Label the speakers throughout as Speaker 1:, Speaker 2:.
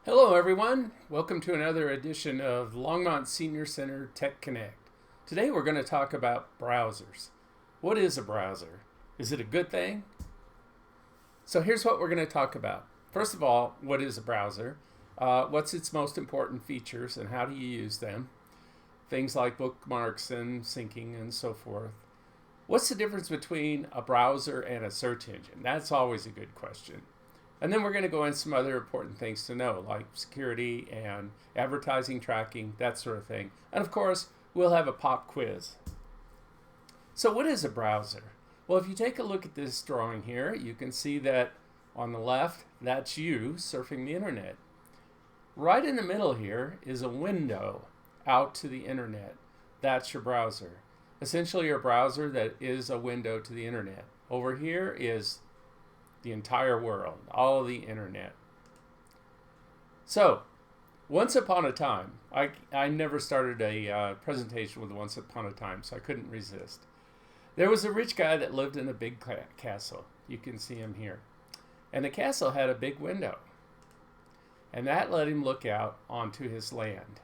Speaker 1: Hello, everyone. Welcome to another edition of Longmont Senior Center Tech Connect. Today we're going to talk about browsers. What is a browser? Is it a good thing? So here's what we're going to talk about. First of all, what is a browser? What's its most important features and how do you use them? Things like bookmarks and syncing and so forth. What's the difference between a browser and a search engine? That's always a good question. And then we're going to go into some other important things to know, like security and advertising tracking, that sort of thing. And of course, we'll have a pop quiz. So what is a browser? Well, if you take a look at this drawing here, you can see that on the left, that's you surfing the internet. Right in the middle here is a window out to the internet. That's your browser. Essentially, your browser that is a window to the internet. Over here is the entire world, all of the internet. So, once upon a time, I never started a presentation with once upon a time, so I couldn't resist. There was a rich guy that lived in a big castle. You can see him here. And the castle had a big window. And that let him look out onto his land.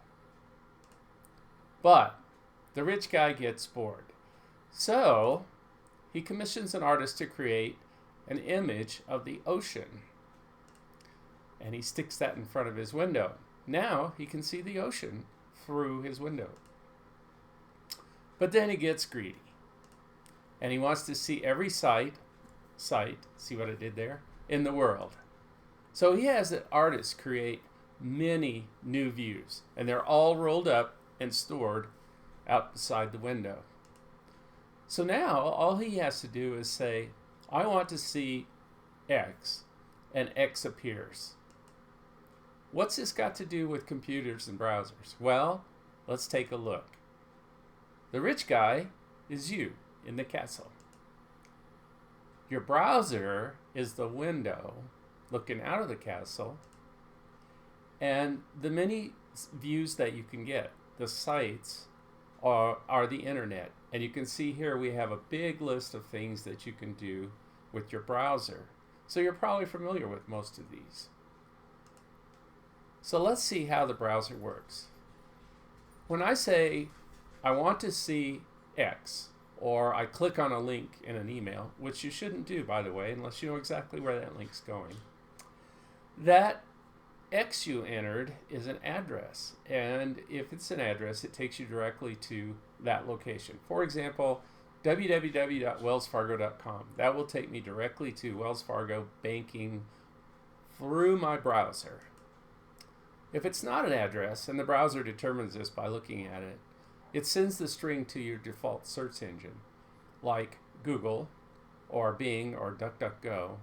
Speaker 1: But the rich guy gets bored. So, he commissions an artist to create an image of the ocean. And he sticks that in front of his window. Now he can see the ocean through his window. But then he gets greedy. And he wants to see every site, see what I did there, in the world. So he has an artist create many new views. And they're all rolled up and stored out beside the window. So now all he has to do is say, I want to see X, and X appears. What's this got to do with computers and browsers? Well, let's take a look. The rich guy is you in the castle. Your browser is the window looking out of the castle, and the many views that you can get, the sites, are the internet. And you can see here we have a big list of things that you can do with your browser. So you're probably familiar with most of these. So let's see how the browser works. When I say I want to see X, or I click on a link in an email, which you shouldn't do, by the way, unless you know exactly where that link's going, that X you entered is an address, and if it's an address, it takes you directly to that location. For example, www.wellsfargo.com. That will take me directly to Wells Fargo banking through my browser. If it's not an address, and the browser determines this by looking at it, it sends the string to your default search engine, like Google or Bing or DuckDuckGo.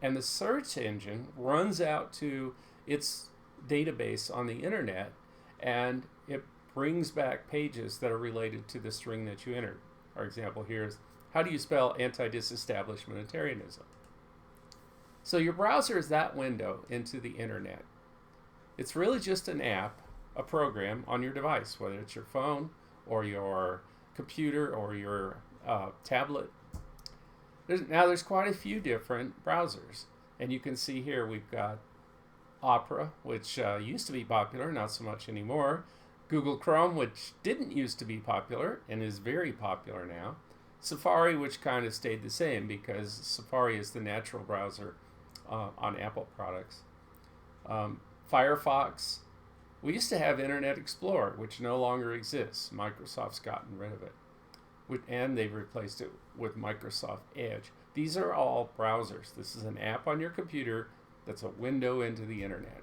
Speaker 1: And the search engine runs out to its database on the internet, and it brings back pages that are related to the string that you entered. For example, here's how do you spell anti-disestablishmentarianism? So your browser is that window into the internet. It's really just an app, a program on your device, whether it's your phone or your computer or your tablet. There's quite a few different browsers, and you can see here we've got Opera, which used to be popular, not so much anymore. Google Chrome, which didn't used to be popular and is very popular now. Safari, which kind of stayed the same because Safari is the natural browser on Apple products. Firefox. We used to have Internet Explorer, which no longer exists. Microsoft's gotten rid of it. And they've replaced it with Microsoft Edge. These are all browsers. This is an app on your computer that's a window into the internet.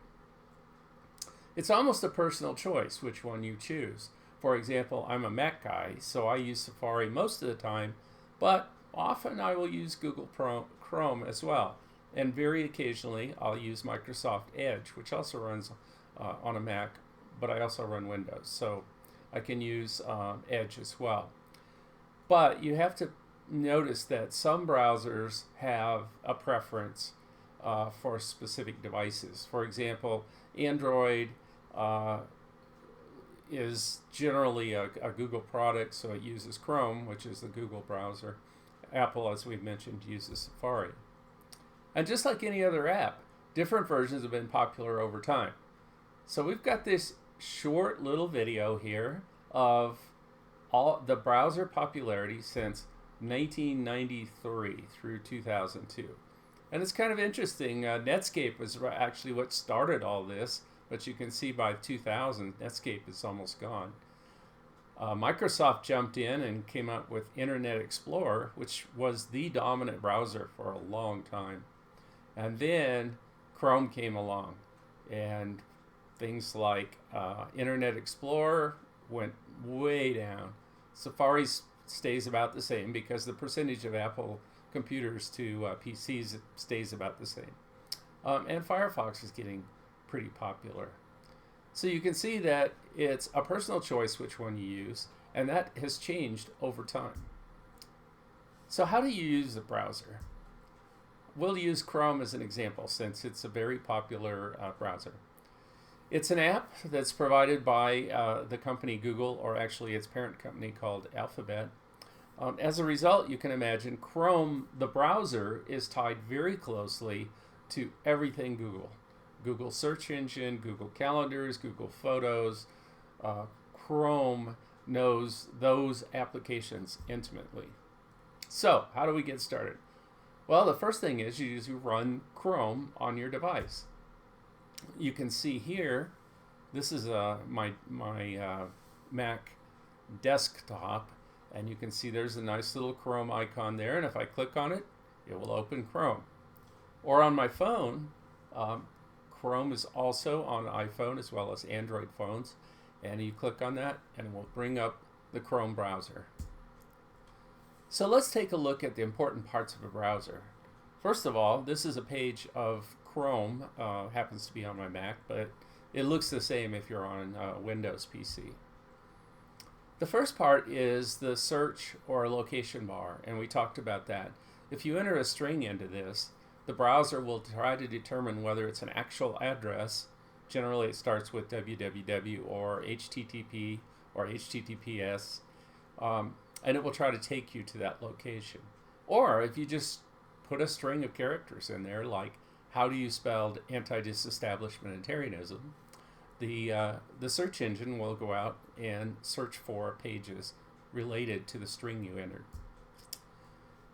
Speaker 1: It's almost a personal choice which one you choose. For example, I'm a Mac guy, so I use Safari most of the time, but often I will use Google Chrome as well. And very occasionally I'll use Microsoft Edge, which also runs on a Mac, but I also run Windows, so I can use Edge as well. But you have to notice that some browsers have a preference for specific devices. For example, Android is generally a Google product, so it uses Chrome, which is the Google browser. Apple, as we've mentioned, uses Safari. And just like any other app, different versions have been popular over time. So we've got this short little video here of all the browser popularity since 1993 through 2002. And it's kind of interesting. Netscape was actually what started all this, but you can see by 2000, Netscape is almost gone. Microsoft jumped in and came up with Internet Explorer, which was the dominant browser for a long time. And then Chrome came along, and things like Internet Explorer went way down. Safari stays about the same because the percentage of Apple computers to PCs stays about the same. And Firefox is getting pretty popular. So you can see that it's a personal choice which one you use, and that has changed over time. So how do you use the browser? We'll use Chrome as an example since it's a very popular browser. It's an app that's provided by the company Google, or actually its parent company called Alphabet. As a result, you can imagine Chrome, the browser, is tied very closely to everything Google. Google search engine, Google calendars, Google photos. Chrome knows those applications intimately. So how do we get started? Well, the first thing is you run Chrome on your device. You can see here, this is my Mac desktop, and you can see there's a nice little Chrome icon there, and if I click on it, it will open Chrome. Or on my phone, Chrome is also on iPhone as well as Android phones, and you click on that and it will bring up the Chrome browser. So let's take a look at the important parts of a browser. First of all, this is a page of Chrome, happens to be on my Mac, but it looks the same if you're on a Windows PC. The first part is the search or location bar, and we talked about that. If you enter a string into this, the browser will try to determine whether it's an actual address. Generally, it starts with www or HTTP or HTTPS, and it will try to take you to that location. Or if you just put a string of characters in there, like how do you spell anti-disestablishmentarianism, the search engine will go out and search for pages related to the string you entered.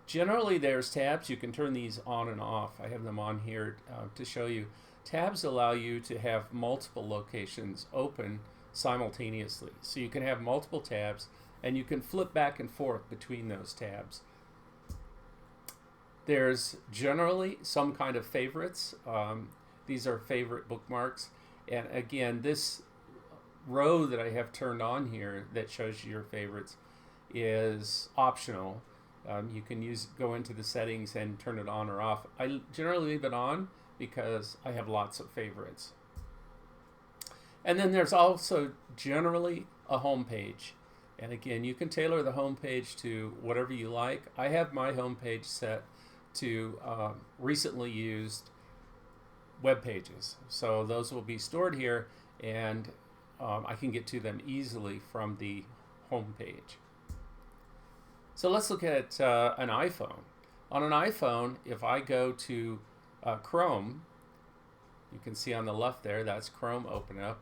Speaker 1: Generally, there's tabs. You can turn these on and off. I have them on here to show you. Tabs allow you to have multiple locations open simultaneously. So you can have multiple tabs, and you can flip back and forth between those tabs. There's generally some kind of favorites. These are favorite bookmarks. And again, this row that I have turned on here that shows you your favorites is optional. You can go into the settings and turn it on or off. I generally leave it on because I have lots of favorites. And then there's also generally a home page. And again, you can tailor the home page to whatever you like. I have my home page set to recently used web pages. So those will be stored here, and I can get to them easily from the home page. So let's look at an iPhone. On an iPhone, if I go to Chrome, you can see on the left there, that's Chrome open up.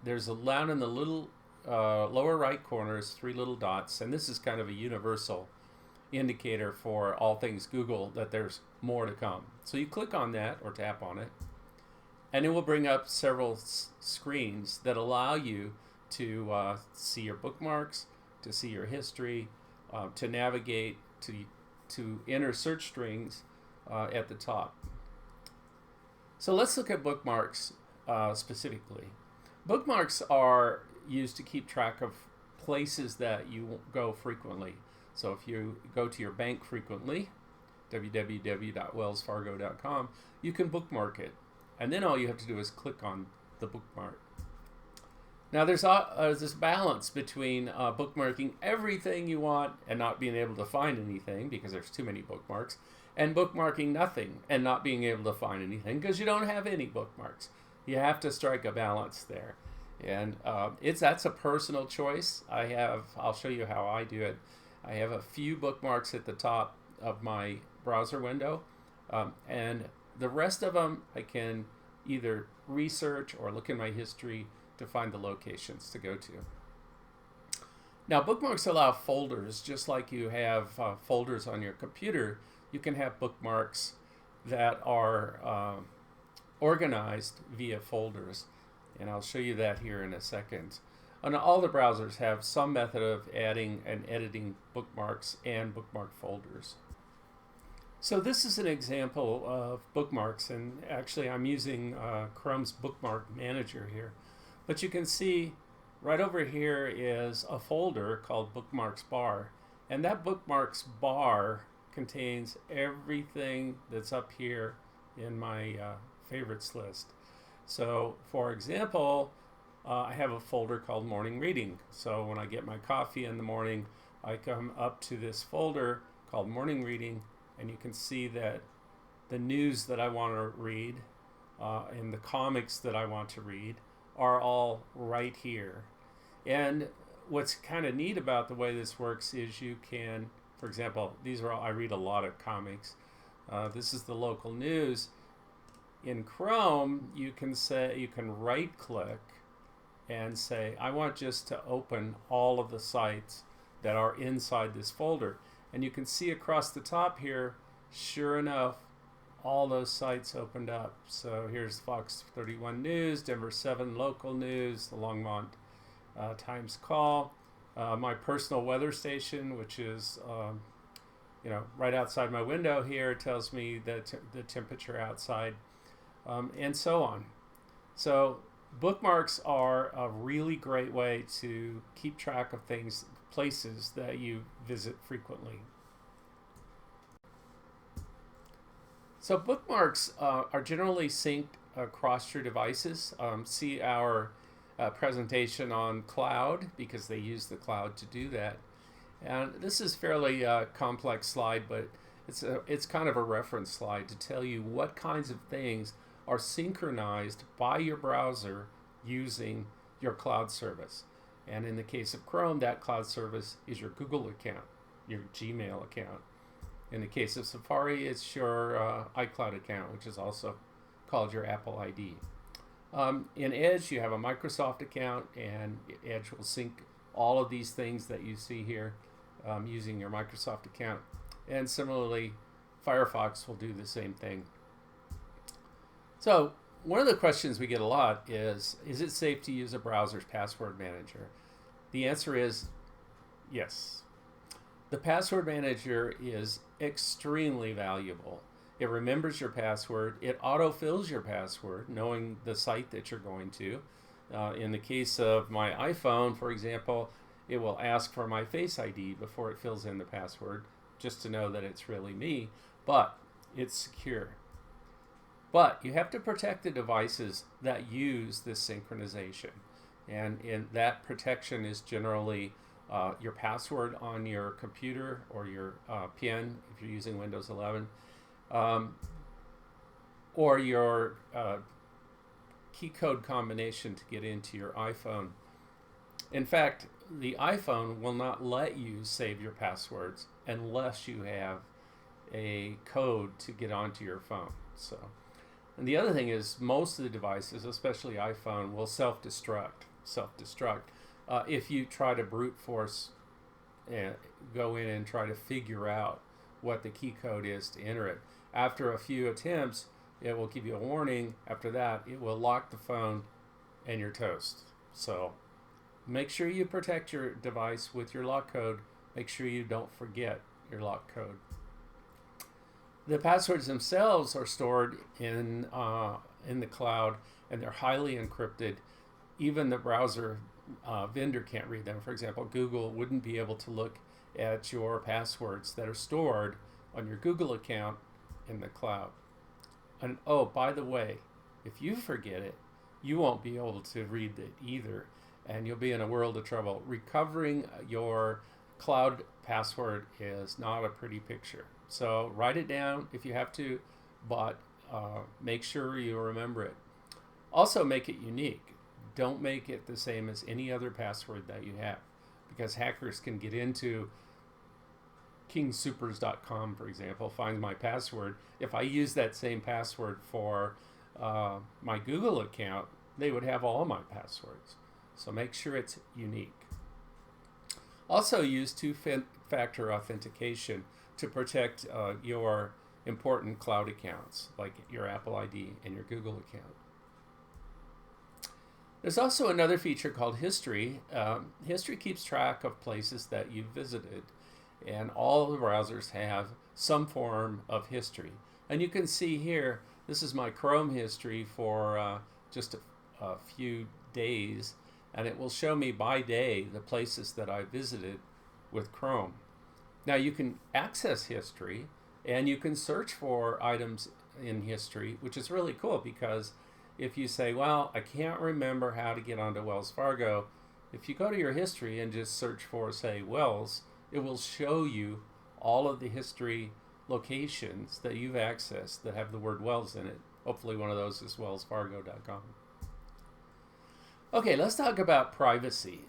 Speaker 1: There's down in the little lower right corner is 3 little dots, and this is kind of a universal indicator for all things Google that there's more to come. So you click on that or tap on it, and it will bring up several screens that allow you to see your bookmarks, to see your history, to navigate, to enter search strings at the top. So let's look at bookmarks specifically. Bookmarks are used to keep track of places that you go frequently. So if you go to your bank frequently, www.wellsfargo.com, you can bookmark it. And then all you have to do is click on the bookmark. Now there's this balance between bookmarking everything you want and not being able to find anything because there's too many bookmarks, and bookmarking nothing and not being able to find anything because you don't have any bookmarks. You have to strike a balance there. And that's a personal choice. I'll show you how I do it. I have a few bookmarks at the top of my browser window, and The rest of them I can either research or look in my history to find the locations to go to. Now, bookmarks allow folders, just like you have folders on your computer. You can have bookmarks that are organized via folders, and I'll show you that here in a second. And all the browsers have some method of adding and editing bookmarks and bookmark folders. So this is an example of bookmarks, and actually I'm using Chrome's Bookmark Manager here. But you can see right over here is a folder called Bookmarks Bar, and that Bookmarks Bar contains everything that's up here in my favorites list. So for example, I have a folder called Morning Reading. So when I get my coffee in the morning, I come up to this folder called Morning Reading, and you can see that the news that I want to read and the comics that I want to read are all right here. And what's kind of neat about the way this works is you can, for example, these are all, I read a lot of comics. This is the local news. In Chrome, you can right click and say, I want just to open all of the sites that are inside this folder. And you can see across the top here, sure enough, all those sites opened up. So here's Fox 31 News, Denver 7 local news, the Longmont Times Call, my personal weather station, which is right outside my window here, tells me the temperature outside, and so on. So bookmarks are a really great way to keep track of things, places that you visit frequently. So bookmarks are generally synced across your devices. See our presentation on cloud, because they use the cloud to do that. And this is fairly complex slide, but it's kind of a reference slide to tell you what kinds of things are synchronized by your browser using your cloud service. And in the case of Chrome, that cloud service is your Google account, your Gmail account. In the case of Safari, it's your iCloud account, which is also called your Apple ID. In Edge, you have a Microsoft account, and Edge will sync all of these things that you see here using your Microsoft account. And similarly, Firefox will do the same thing. So one of the questions we get a lot is it safe to use a browser's password manager? The answer is yes. The password manager is extremely valuable. It remembers your password. It autofills your password, knowing the site that you're going to. In the case of my iPhone, for example, it will ask for my Face ID before it fills in the password, just to know that it's really me, but it's secure. But you have to protect the devices that use this synchronization. And that protection is generally your password on your computer, or your PIN if you're using Windows 11, or your key code combination to get into your iPhone. In fact, the iPhone will not let you save your passwords unless you have a code to get onto your phone. So, and the other thing is, most of the devices, especially iPhone, will self-destruct. If you try to brute force and go in and try to figure out what the key code is to enter it. After a few attempts, it will give you a warning. After that, it will lock the phone and you're toast. So make sure you protect your device with your lock code. Make sure you don't forget your lock code. The passwords themselves are stored in the cloud, and they're highly encrypted. Even the browser vendor can't read them. For example, Google wouldn't be able to look at your passwords that are stored on your Google account in the cloud. And oh, by the way, if you forget it, you won't be able to read it either, and you'll be in a world of trouble. Recovering your cloud password is not a pretty picture. So write it down if you have to, but make sure you remember it. Also, make it unique. Don't make it the same as any other password that you have, because hackers can get into kingsupers.com, for example, finds my password. If I use that same password for my Google account, they would have all my passwords. So make sure it's unique. Also use two-factor authentication to protect your important cloud accounts, like your Apple ID and your Google account. There's also another feature called History. History keeps track of places that you've visited, and all the browsers have some form of history. And you can see here, this is my Chrome history for just a few days, and it will show me by day the places that I visited with Chrome. Now you can access history, and you can search for items in history, which is really cool, because if you say, well, I can't remember how to get onto Wells Fargo, if you go to your history and just search for, say, Wells, it will show you all of the history locations that you've accessed that have the word Wells in it. Hopefully one of those is wellsfargo.com. Okay, let's talk about privacy.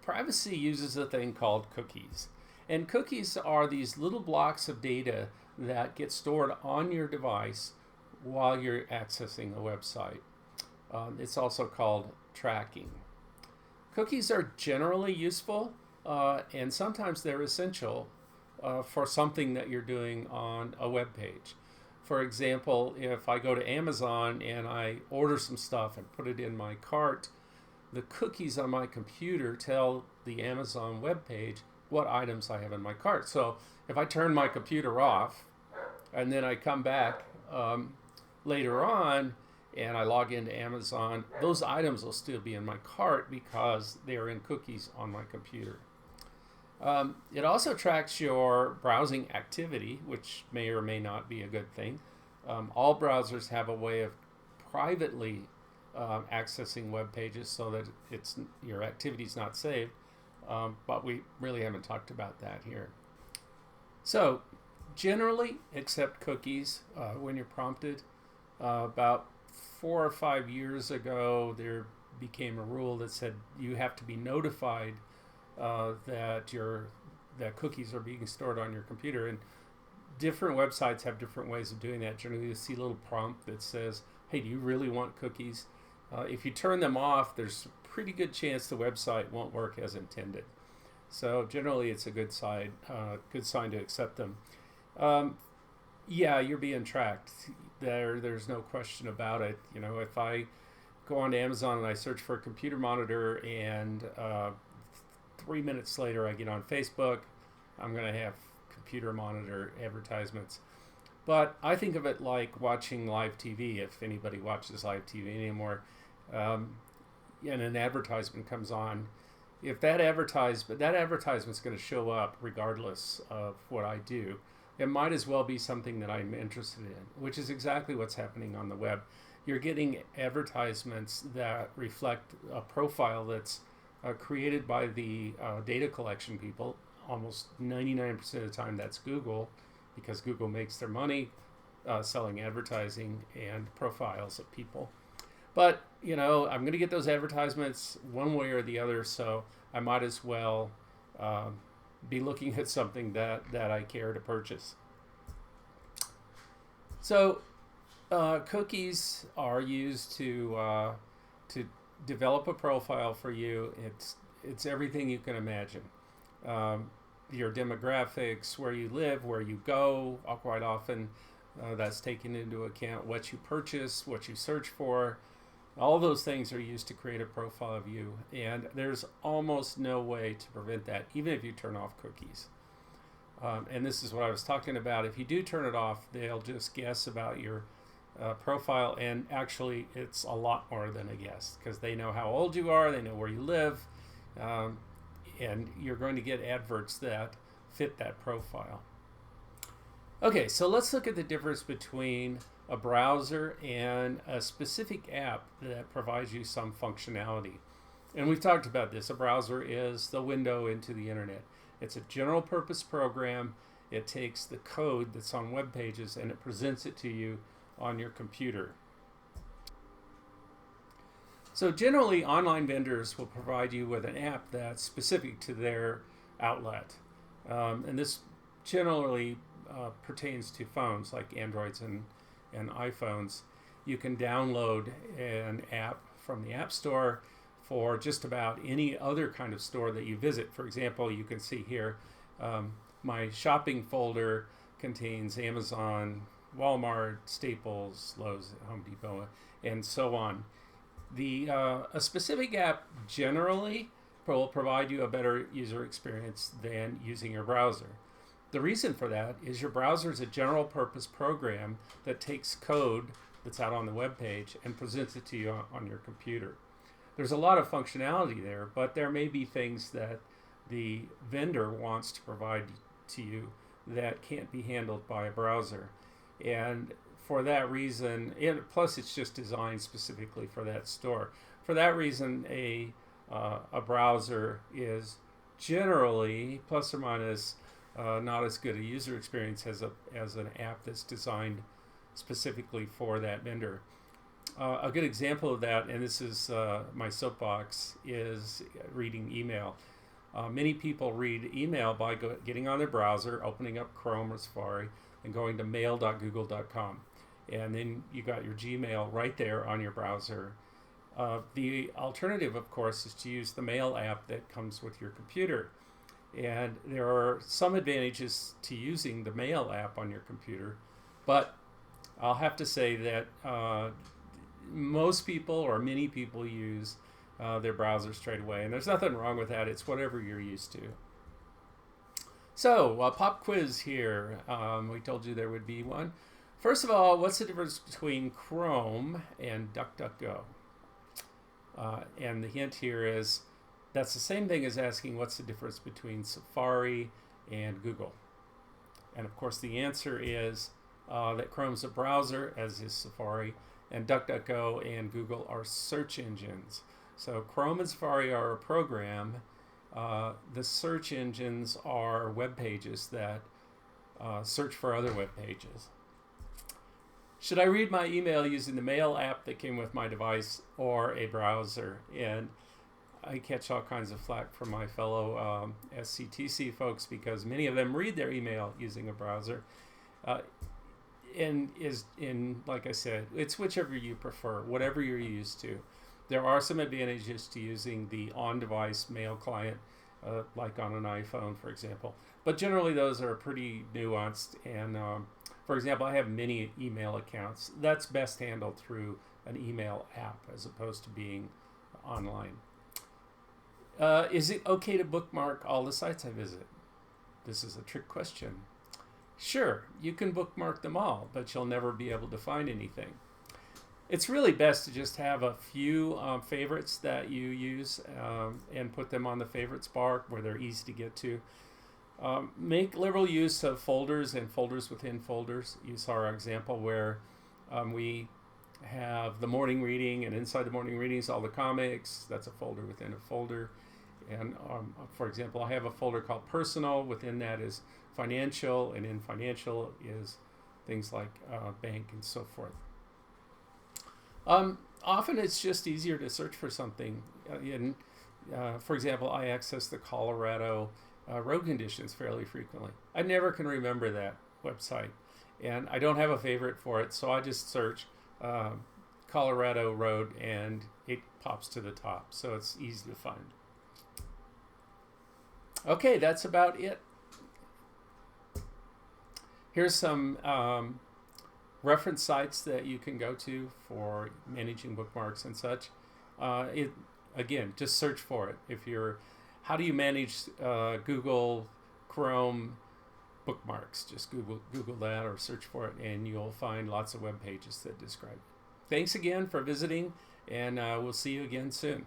Speaker 1: Privacy uses a thing called cookies. And cookies are these little blocks of data that get stored on your device while you're accessing a website. It's also called tracking. Cookies are generally useful, and sometimes they're essential for something that you're doing on a web page. For example, if I go to Amazon and I order some stuff and put it in my cart, the cookies on my computer tell the Amazon web page what items I have in my cart. So if I turn my computer off and then I come back later on and I log into Amazon, those items will still be in my cart because they're in cookies on my computer. It also tracks your browsing activity, which may or may not be a good thing. All browsers have a way of privately accessing web pages so that your activity is not saved, but we really haven't talked about that here. So generally, accept cookies when you're prompted. About 4 or 5 years ago, there became a rule that said you have to be notified that cookies are being stored on your computer, and different websites have different ways of doing that. Generally, you see a little prompt that says, "Hey, do you really want cookies?" If you turn them off, there's a pretty good chance the website won't work as intended. So generally, it's a good sign to accept them. Yeah, you're being tracked. There's no question about it. You know, if I go on to Amazon and I search for a computer monitor, and 3 minutes later I get on Facebook, I'm going to have computer monitor advertisements. But I think of it like watching live TV. If anybody watches live TV anymore, and an advertisement comes on, if that advertisement's going to show up regardless of what I do, it might as well be something that I'm interested in, which is exactly what's happening on the web. You're getting advertisements that reflect a profile that's created by the data collection people. Almost 99% of the time that's Google, because Google makes their money selling advertising and profiles of people. But, you know, I'm going to get those advertisements one way or the other, so I might as well be looking at something that I care to purchase. So cookies are used to develop a profile for you. It's everything you can imagine. Your demographics, where you live, where you go, quite often that's taken into account, what you purchase, what you search for. All those things are used to create a profile of you, and there's almost no way to prevent that, even if you turn off cookies. And this is what I was talking about. If you do turn it off, they'll just guess about your profile, and actually it's a lot more than a guess, because they know how old you are, they know where you live, and you're going to get adverts that fit that profile. Okay, so let's look at the difference between a browser and a specific app that provides you some functionality. And we've talked about this. A browser is the window into the internet. It's a general purpose program. It takes the code that's on web pages and it presents it to you on your computer. So generally, online vendors will provide you with an app that's specific to their outlet. And this generally pertains to phones like Androids and iPhones. You can download an app from the App Store for just about any other kind of store that you visit. For example, you can see here my shopping folder contains Amazon, Walmart, Staples, Lowe's, Home Depot, and so on. A specific app generally will provide you a better user experience than using your browser. The reason for that is your browser is a general purpose program that takes code that's out on the web page and presents it to you on your computer. There's a lot of functionality there, but there may be things that the vendor wants to provide to you that can't be handled by a browser. And for that reason, and plus it's just designed specifically for that store. For that reason, a browser is generally plus or minus not as good a user experience as an app that's designed specifically for that vendor. A good example of that, and this is my soapbox, is reading email. Many people read email by getting on their browser, opening up Chrome or Safari, and going to mail.google.com. And then you got your Gmail right there on your browser. The alternative, of course, is to use the Mail app that comes with your computer. And there are some advantages to using the Mail app on your computer, but I'll have to say that most people or many people use their browser straight away, and there's nothing wrong with that. It's whatever you're used to. So, pop quiz here. We told you there would be one. First of all, what's the difference between Chrome and DuckDuckGo? And the hint here is that's the same thing as asking what's the difference between Safari and Google. And of course, the answer is that Chrome's a browser, as is Safari, and DuckDuckGo and Google are search engines. So Chrome and Safari are a program. The search engines are web pages that search for other web pages. Should I read my email using the Mail app that came with my device or a browser? And I catch all kinds of flack from my fellow SCTC folks because many of them read their email using a browser. Like I said, it's whichever you prefer, whatever you're used to. There are some advantages to using the on-device mail client, like on an iPhone, for example. But generally, those are pretty nuanced. And for example, I have many email accounts. That's best handled through an email app as opposed to being online. Is it okay to bookmark all the sites I visit? This is a trick question. Sure, you can bookmark them all, but you'll never be able to find anything. It's really best to just have a few favorites that you use and put them on the favorites bar where they're easy to get to. Make liberal use of folders and folders within folders. You saw our example where we have the morning reading, and inside the morning readings all the comics. That's a folder within a folder. And for example, I have a folder called personal. Within that is financial, and in financial is things like bank and so forth. Often it's just easier to search for something. For example, I access the Colorado road conditions fairly frequently. I never can remember that website, and I don't have a favorite for it, so I just search Colorado road and it pops to the top, so it's easy to find. Okay, that's about it. Here's some reference sites that you can go to for managing bookmarks and such. Again, just search for it. How do you manage Google Chrome bookmarks? Just Google that or search for it, and you'll find lots of web pages that describe it. Thanks again for visiting, and we'll see you again soon.